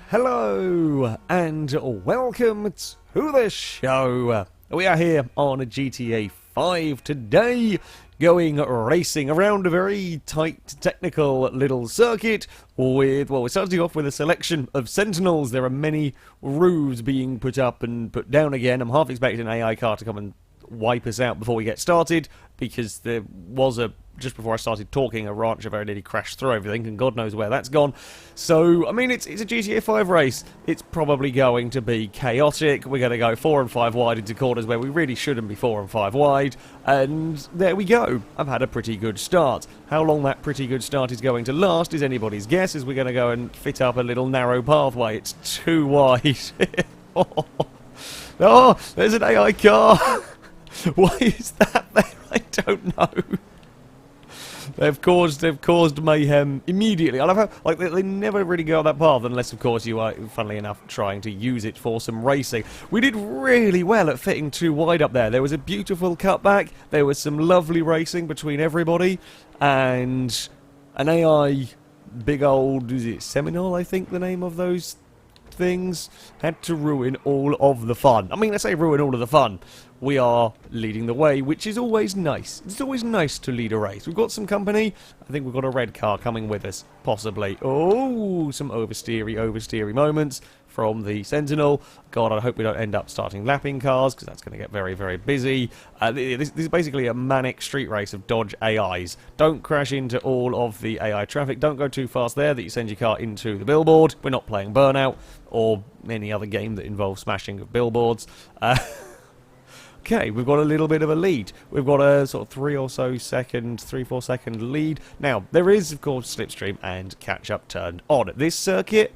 Hello and welcome to the show. We are here on GTA 5 today, going racing around a very tight technical little circuit with, well, we're starting off with a selection of Sentinels. There are many roofs being put up and put down again. I'm half expecting an AI car to come and wipe us out before we get started, because there was just before I started talking, a rancher very nearly crashed through everything, and God knows where that's gone. So, I mean, it's a GTA 5 race. It's probably going to be chaotic. We're going to go 4 and 5 wide into corners where we really shouldn't be 4 and 5 wide. And there we go. I've had a pretty good start. How long that pretty good start is going to last is anybody's guess, as we're going to go and fit up a little narrow pathway. It's too wide. Oh, there's an AI car. Why is that there? I don't know. They've caused mayhem immediately. I love how, like, they never really go on that path unless, of course, you are, funnily enough, trying to use it for some racing. We did really well at fitting too wide up there. There was a beautiful cutback. There was some lovely racing between everybody, and an AI big old, is it Seminole, I think the name of those things, had to ruin all of the fun. I mean, I say ruin all of the fun. We are leading the way, which is always nice. It's always nice to lead a race. We've got some company. I think we've got a red car coming with us, possibly. Oh, some oversteery moments from the Sentinel. God, I hope we don't end up starting lapping cars, because that's going to get very, very busy. This is basically a manic street race of dodge AIs. Don't crash into all of the AI traffic. Don't go too fast there that you send your car into the billboard. We're not playing Burnout or any other game that involves smashing of billboards. Okay, we've got a little bit of a lead. We've got a sort of 3 or 4 second lead. Now, there is, of course, slipstream and catch-up turned on. This circuit,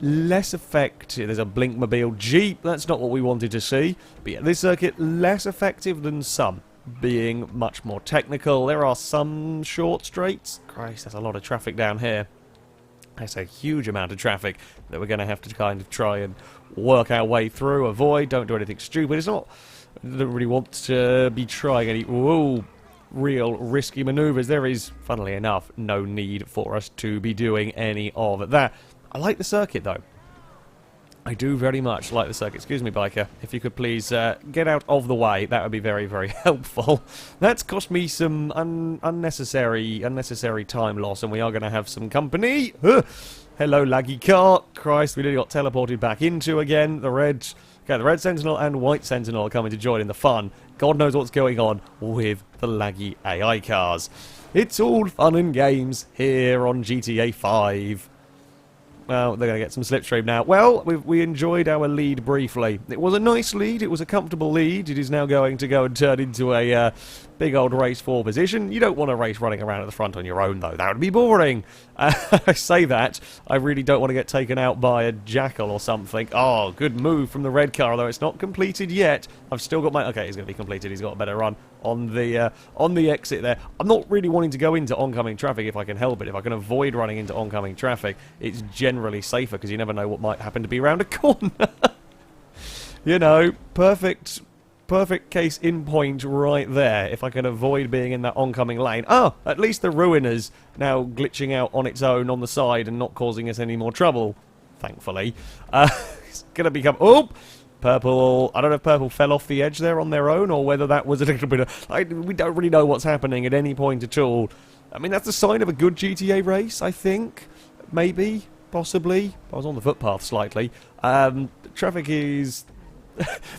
less effective. There's a Blinkmobile Jeep. That's not what we wanted to see. But yeah, this circuit, less effective than some, being much more technical. There are some short straights. Christ, there's a lot of traffic down here. That's a huge amount of traffic that we're going to have to kind of try and work our way through, avoid. Don't do anything stupid. It's not... I don't really want to be trying any real risky manoeuvres. There is, funnily enough, no need for us to be doing any of that. I like the circuit, though. I do very much like the circuit. Excuse me, biker. If you could please get out of the way, that would be very, very helpful. That's cost me some unnecessary time loss, and we are going to have some company. Hello, laggy car. Christ, we nearly got teleported back into again. The red Sentinel and white Sentinel are coming to join in the fun. God knows what's going on with the laggy AI cars. It's all fun and games here on GTA 5. Well, they're going to get some slipstream now. Well, we enjoyed our lead briefly. It was a nice lead. It was a comfortable lead. It is now going to go and turn into a big old race 4 position. You don't want a race running around at the front on your own, though. That would be boring. I say that. I really don't want to get taken out by a jackal or something. Oh, good move from the red car, although it's not completed yet. I've still got my... Okay, he's going to be completed. He's got a better run on the exit there. I'm not really wanting to go into oncoming traffic if I can help it. If I can avoid running into oncoming traffic, it's generally safer, because you never know what might happen to be around a corner. You know, perfect case in point right there. If I can avoid being in that oncoming lane. Oh, at least the Ruiner's now glitching out on its own on the side and not causing us any more trouble, thankfully. It's going to become... Oh! Purple, I don't know if purple fell off the edge there on their own, or whether that was a little bit of... we don't really know what's happening at any point at all. I mean, that's a sign of a good GTA race, I think. Maybe, possibly. I was on the footpath slightly. Traffic is...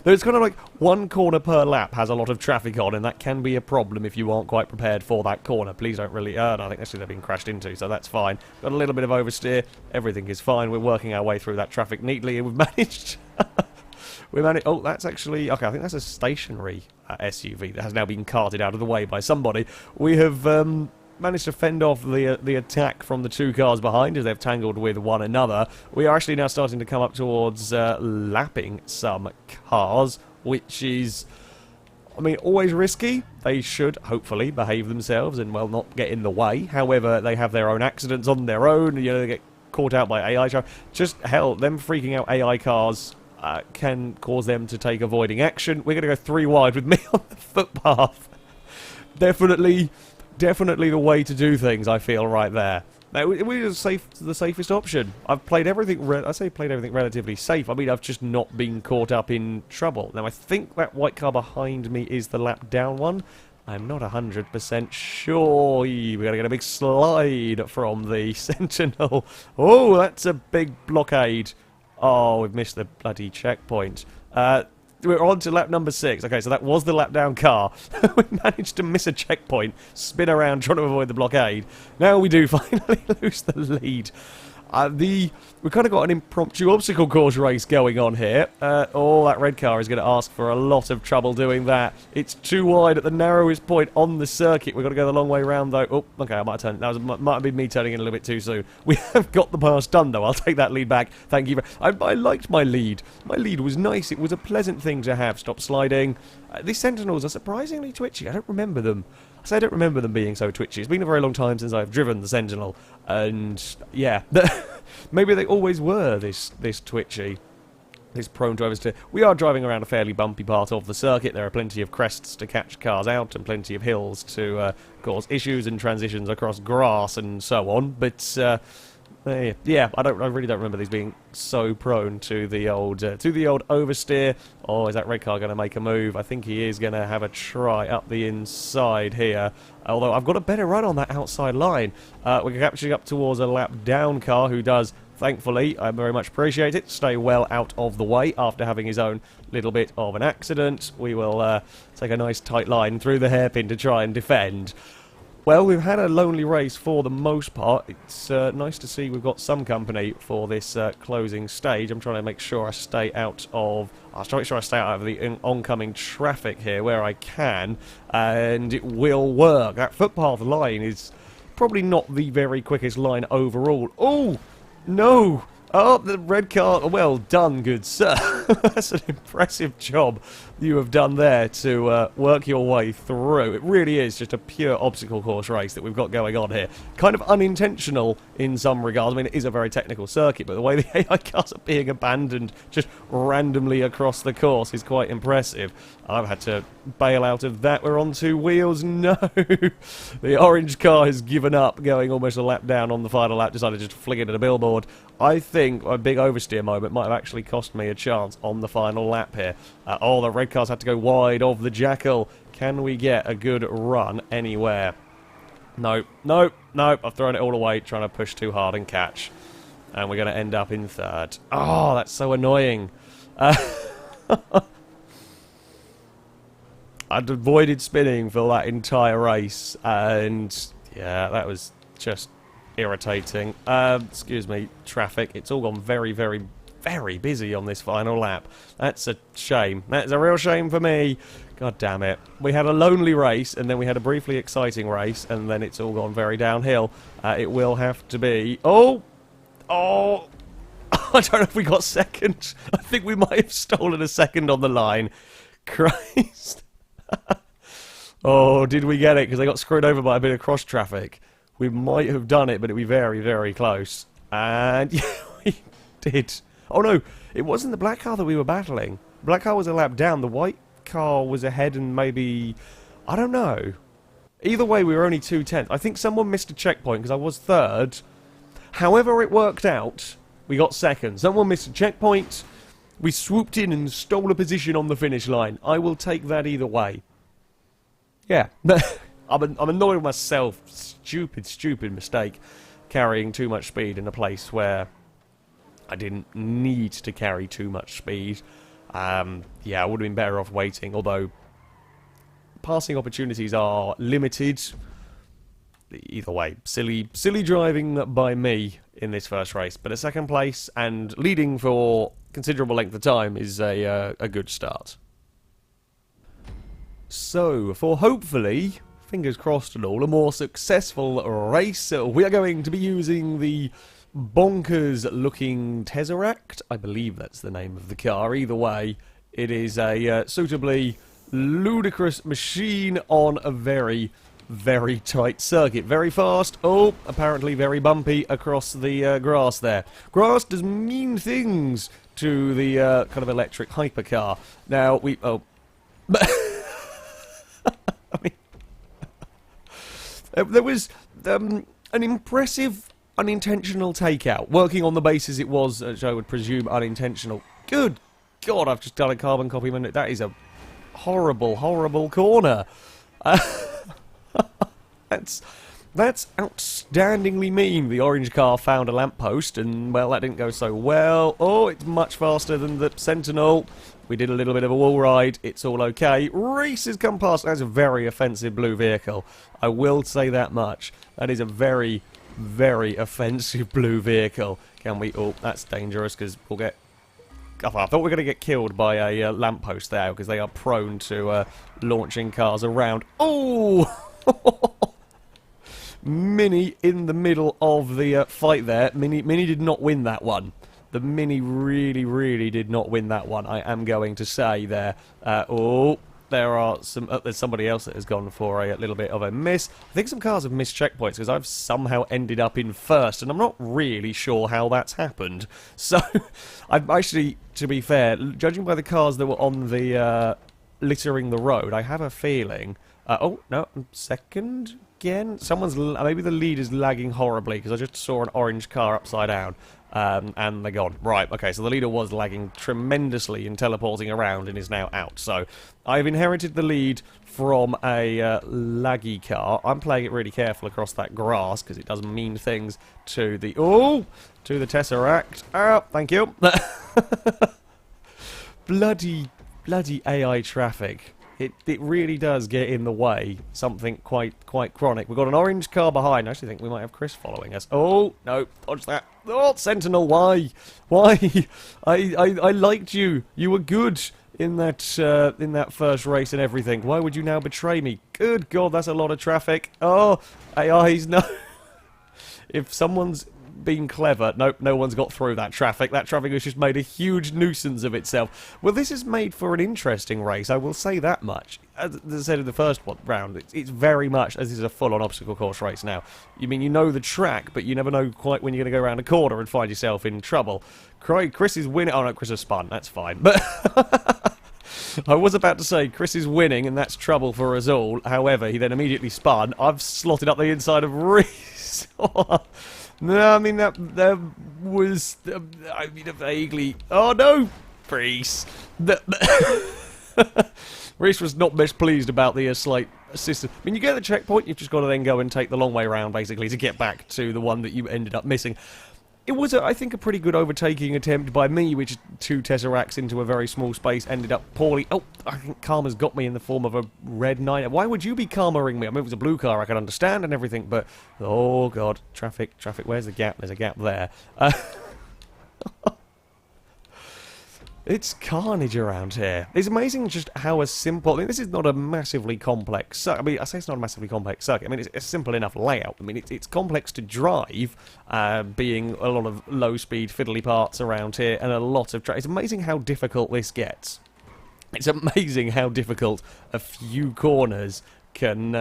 There's kind of like one corner per lap has a lot of traffic on, and that can be a problem if you aren't quite prepared for that corner. Please don't really... no, I think actually they've been crashed into, so that's fine. Got a little bit of oversteer. Everything is fine. We're working our way through that traffic neatly, and we've managed... Oh, that's actually... Okay, I think that's a stationary SUV that has now been carted out of the way by somebody. We have managed to fend off the attack from the 2 cars behind as they've tangled with one another. We are actually now starting to come up towards lapping some cars, which is... I mean, always risky. They should, hopefully, behave themselves and, well, not get in the way. However, they have their own accidents on their own. You know, they get caught out by AI cars. Just, hell, them freaking out AI cars... can cause them to take avoiding action. We're going to go 3 wide with me on the footpath. Definitely the way to do things, I feel, right there. It was the safest option. I've played everything. I say played everything relatively safe. I mean, I've just not been caught up in trouble. Now, I think that white car behind me is the lap down one. I'm not 100% sure. We're going to get a big slide from the Sentinel. Oh, that's a big blockade. Oh, we've missed the bloody checkpoint. We're on to lap number 6. Okay, so that was the lap down car. We managed to miss a checkpoint, spin around trying to avoid the blockade. Now we do finally lose the lead. We've kind of got an impromptu obstacle course race going on here. Oh, that red car is going to ask for a lot of trouble doing that. It's too wide at the narrowest point on the circuit. We've got to go the long way round, though. Oh, okay, I might have turned. Might have been me turning in a little bit too soon. We have got the pass done, though. I'll take that lead back. Thank you. I liked my lead. My lead was nice. It was a pleasant thing to have. Stop sliding. These Sentinels are surprisingly twitchy. I don't remember them. I don't remember them being so twitchy. It's been a very long time since I've driven the Sentinel, and yeah, maybe they always were this twitchy, this prone to oversteer. We are driving around a fairly bumpy part of the circuit. There are plenty of crests to catch cars out, and plenty of hills to cause issues and transitions across grass and so on. But yeah, I really don't remember these being so prone to the old oversteer. Oh, is that red car going to make a move? I think he is going to have a try up the inside here. Although I've got a better run on that outside line. We're catching up towards a lap down car who does, thankfully, I very much appreciate it, stay well out of the way after having his own little bit of an accident. We will take a nice tight line through the hairpin to try and defend. Well, we've had a lonely race for the most part. It's nice to see we've got some company for this closing stage. I'm trying to make sure I stay out of... I'll try to make sure I stay out of the oncoming traffic here where I can, and it will work. That footpath line is probably not the very quickest line overall. Oh, no! Oh, the red car. Well done, good sir. That's an impressive job you have done there to work your way through. It really is just a pure obstacle course race that we've got going on here. Kind of unintentional in some regards. I mean, it is a very technical circuit, but the way the AI cars are being abandoned just randomly across the course is quite impressive. I've had to bail out of that. We're on 2 wheels. No! The orange car has given up, going almost a lap down on the final lap, decided just to fling it at a billboard. I think a big oversteer moment might have actually cost me a chance on the final lap here. Oh, the red cars had to go wide of the Jackal. Can we get a good run anywhere? No, no, no. I've thrown it all away, trying to push too hard and catch. And we're going to end up in 3rd. Oh, that's so annoying. I'd avoided spinning for that entire race, and yeah, that was just irritating. Excuse me, traffic. It's all gone very, very, very busy on this final lap. That's a shame. That's a real shame for me. God damn it. We had a lonely race, and then we had a briefly exciting race, and then it's all gone very downhill. It will have to be... Oh! Oh! I don't know if we got second. I think we might have stolen a second on the line. Christ. Oh, did we get it? Because they got screwed over by a bit of cross traffic. We might have done it, but it'd be very, very close. And yeah, we did. Oh no, it wasn't the black car that we were battling. The black car was a lap down. The white car was ahead and maybe... I don't know. Either way, we were only 2/10. I think someone missed a checkpoint because I was 3rd. However it worked out, we got 2nd. Someone missed a checkpoint. We swooped in and stole a position on the finish line. I will take that either way. Yeah. I'm annoyed with myself. Stupid mistake. Carrying too much speed in a place where I didn't need to carry too much speed. Yeah, I would have been better off waiting, although passing opportunities are limited. Either way, silly driving by me in this first race, but a 2nd place and leading for considerable length of time is a good start. So, for hopefully, fingers crossed and all, a more successful race, we are going to be using the bonkers-looking Tesseract. I believe that's the name of the car. Either way, it is a suitably ludicrous machine on a very, very tight circuit. Very fast. Oh, apparently very bumpy across the grass there. Grass does mean things to the kind of electric hypercar. Now, we... Oh... I mean, there was an impressive unintentional takeout. Working on the basis it was, which I would presume, unintentional. Good God, I've just done a carbon copy minute. That is a horrible, horrible corner. That's outstandingly mean. The orange car found a lamppost, and, well, that didn't go so well. Oh, it's much faster than the Sentinel. We did a little bit of a wall ride. It's all okay. Race has come past. That's a very offensive blue vehicle. I will say that much. That is a very, very offensive blue vehicle. Can we... Oh, that's dangerous, because we'll get... I thought we were going to get killed by a lamppost there, because they are prone to launching cars around. Oh! Mini in the middle of the fight there. Mini did not win that one. The Mini really, really did not win that one, I am going to say there. Oh, there are some... there's somebody else that has gone for a little bit of a miss. I think some cars have missed checkpoints because I've somehow ended up in first, and I'm not really sure how that's happened. So, I've actually, to be fair, judging by the cars that were on the littering the road, I have a feeling... oh, no, second again? Someone's... maybe the lead is lagging horribly because I just saw an orange car upside down. And they're gone. Right, okay, so the leader was lagging tremendously in teleporting around and is now out. So, I've inherited the lead from a laggy car. I'm playing it really careful across that grass, because it does mean things to the... Oh! To the Tesseract. Oh, thank you. bloody AI traffic. It really does get in the way. Something quite chronic. We've got an orange car behind. I actually think we might have Chris following us. Oh, no, dodge that. Oh, Sentinel, why? Why? I liked you. You were good in that first race and everything. Why would you now betray me? Good God, that's a lot of traffic. Oh, AI's no. If someone's been clever, nope, no one's got through that traffic. That traffic has just made a huge nuisance of itself. Well, this is made for an interesting race, I will say that much. As I said in the first round, it's very much, as this is a full-on obstacle course race now. You mean, you know the track, but you never know quite when you're going to go around a corner and find yourself in trouble. Chris is winning. Oh, no, Chris has spun. That's fine. But I was about to say, Chris is winning, and that's trouble for us all. However, he then immediately spun. I've slotted up the inside of Reese. No, I mean, that was... I mean, a vaguely... Oh, no! Reese. Reese was not best pleased about the slight assistance. I mean, you get the checkpoint, you've just got to then go and take the long way round, basically, to get back to the one that you ended up missing. It was, I think, a pretty good overtaking attempt by me, which 2 Tesseracts into a very small space ended up poorly. Oh, I think Karma's got me in the form of a red 9. Why would you be Karma-ing me? I mean, if it was a blue car, I could understand and everything, but... Oh, God. Traffic. Where's the gap? There's a gap there. It's carnage around here. It's amazing just how a simple... I mean, this is not a massively complex circuit. I mean, I say it's not a massively complex circuit. I mean, it's a simple enough layout. I mean, it's complex to drive, being a lot of low-speed fiddly parts around here and a lot of... It's amazing how difficult this gets. It's amazing how difficult a few corners can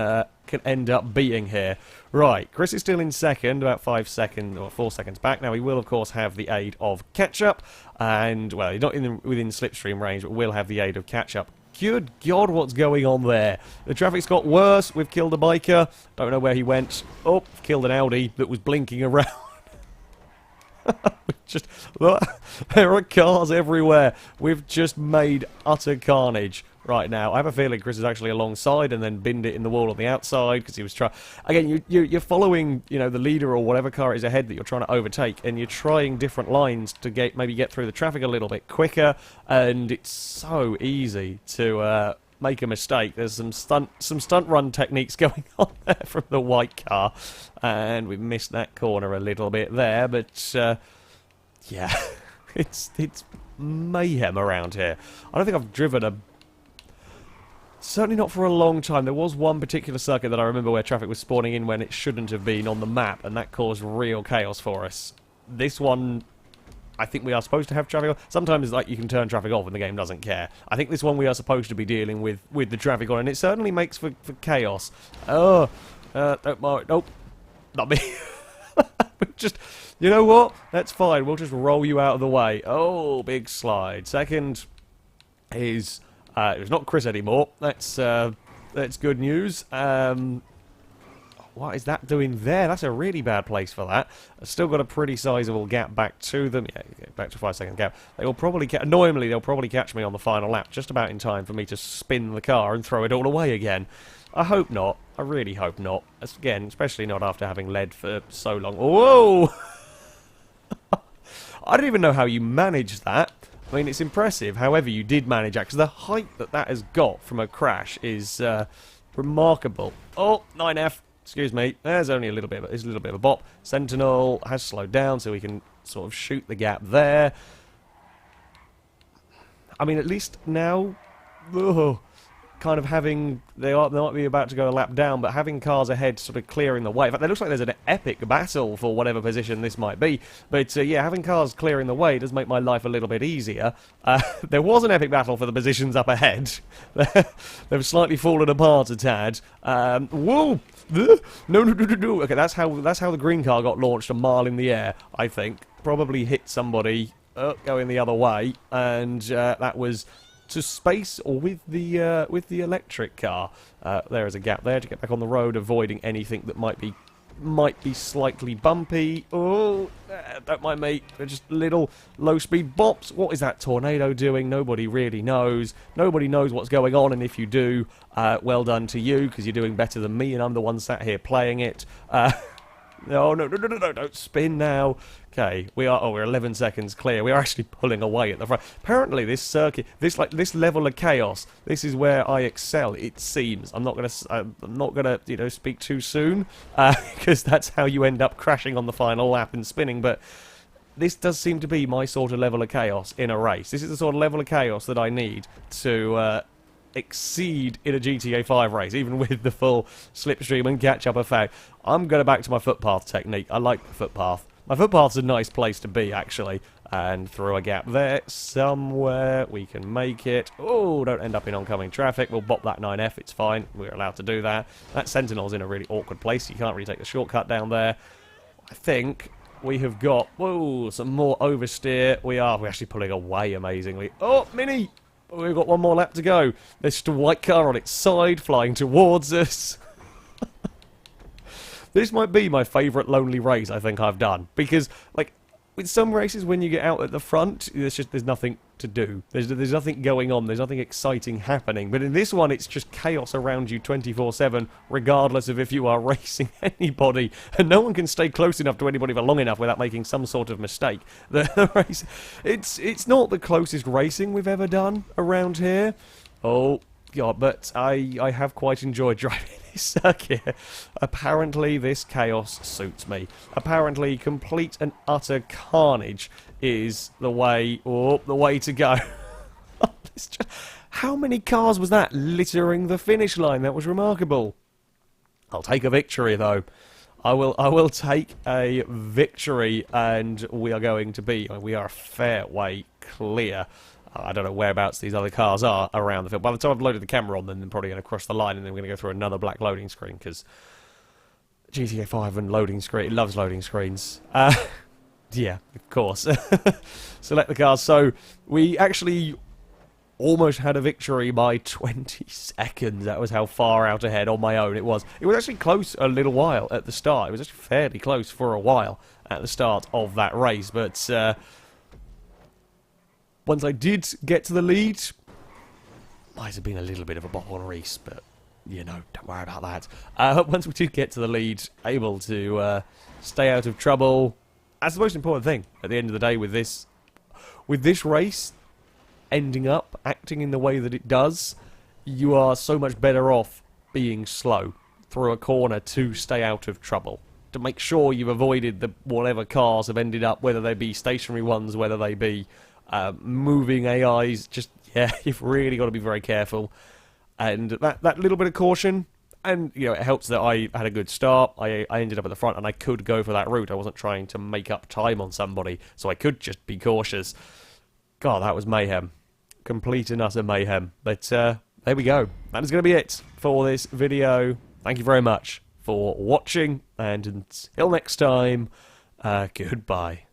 end up being here. Right, Chris is still in second, about 5 seconds, or 4 seconds back. Now, he will, of course, have the aid of catch-up, and, well, he's not within slipstream range, but will have the aid of catch-up. Good God, what's going on there? The traffic's got worse. We've killed a biker. Don't know where he went. Oh, killed an Audi that was blinking around. Just look, there are cars everywhere. We've just made utter carnage right now. I have a feeling Chris is actually alongside and then binned it in the wall on the outside because he was trying... Again, you're following, you know, the leader or whatever car is ahead that you're trying to overtake, and you're trying different lines to maybe get through the traffic a little bit quicker, and it's so easy to make a mistake. There's some stunt run techniques going on there from the white car, and we've missed that corner a little bit there, but yeah, it's mayhem around here. I don't think I've driven a... Certainly not for a long time. There was one particular circuit that I remember where traffic was spawning in when it shouldn't have been on the map, and that caused real chaos for us. This one, I think we are supposed to have traffic on. Sometimes, like, you can turn traffic off and the game doesn't care. I think this one we are supposed to be dealing with the traffic on, and it certainly makes for chaos. Oh, don't mind. Nope, not me. Just, you know what? That's fine. We'll just roll you out of the way. Oh, big slide. Second is... it's not Chris anymore. That's good news. Oh, What is that doing there? That's a really bad place for that. I've still got a pretty sizable gap back to them. Yeah, back to 5-second gap. They will probably annoyingly, they'll probably catch me on the final lap, just about in time for me to spin the car and throw it all away again. I hope not. I really hope not. Again, especially not after having led for so long. Whoa! I don't even know how you managed that. I mean, it's impressive, however you did manage that, because the height that that has got from a crash is remarkable. Oh, 9F. Excuse me. There's only a little bit of a bop. Sentinel has slowed down, so we can sort of shoot the gap there. I mean, at least now, kind of having they might be about to go a lap down, but having cars ahead sort of clearing the way. In fact, it looks like there's an epic battle for whatever position this might be. But yeah, having cars clearing the way does make my life a little bit easier. There was an epic battle for the positions up ahead. They've slightly fallen apart a tad. Whoa! No. Okay, that's how the green car got launched a mile in the air. I think probably hit somebody going the other way, and that was to space or with the electric car. There is a gap there to get back on the road, avoiding anything that might be slightly bumpy. Oh, don't mind me. They're just little low-speed bops. What is that tornado doing? Nobody really knows. Nobody knows what's going on, and if you do, well done to you, because you're doing better than me, and I'm the one sat here playing it. No, don't spin now. Okay, we're 11 seconds clear. We are actually pulling away at the front. Apparently this circuit, this level of chaos, this is where I excel, it seems. I'm not gonna, you know, speak too soon, because that's how you end up crashing on the final lap and spinning, but this does seem to be my sort of level of chaos in a race. This is the sort of level of chaos that I need to exceed in a GTA 5 race, even with the full slipstream and catch-up effect. I'm going back to my footpath technique. I like the footpath. My footpath's a nice place to be, actually. And through a gap there, somewhere we can make it. Oh, don't end up in oncoming traffic. We'll bop that 9F, it's fine. We're allowed to do that. That Sentinel's in a really awkward place. You can't really take the shortcut down there. I think we have got, whoa, some more oversteer. We're actually pulling away amazingly. Oh, Mini! We've got one more lap to go. There's just a white car on its side, flying towards us. This might be my favourite lonely race I think I've done. Because, like, with some races when you get out at the front, there's nothing to do. There's nothing going on. There's nothing exciting happening. But in this one, it's just chaos around you 24/7, regardless of if you are racing anybody. And no one can stay close enough to anybody for long enough without making some sort of mistake. The race, it's not the closest racing we've ever done around here. Oh God, but I have quite enjoyed driving this circuit. Apparently this chaos suits me. Apparently complete and utter carnage is the way to go. How many cars was that littering the finish line? That was remarkable. I'll take a victory though. I will take a victory, and we are a fair way clear. I don't know whereabouts these other cars are around the field. By the time I've loaded the camera on them, they're probably going to cross the line, and then we're going to go through another black loading screen, because GTA 5 and loading screen, it loves loading screens. Yeah, of course. Select the cars. So we actually almost had a victory by 20 seconds. That was how far out ahead on my own it was. It was actually close a little while at the start. It was actually fairly close for a while at the start of that race, but once I did get to the lead, might have been a little bit of a bop on Reese, but, you know, don't worry about that. Once we did get to the lead, able to stay out of trouble. That's the most important thing at the end of the day with this race ending up acting in the way that it does. You are so much better off being slow through a corner to stay out of trouble, to make sure you've avoided the whatever cars have ended up, whether they be stationary ones, whether they be moving AIs. Just, yeah, you've really got to be very careful. And that little bit of caution, and, you know, it helps that I had a good start. I ended up at the front, and I could go for that route. I wasn't trying to make up time on somebody, so I could just be cautious. God, that was mayhem. Complete and utter mayhem. But there we go. That is going to be it for this video. Thank you very much for watching, and until next time, goodbye.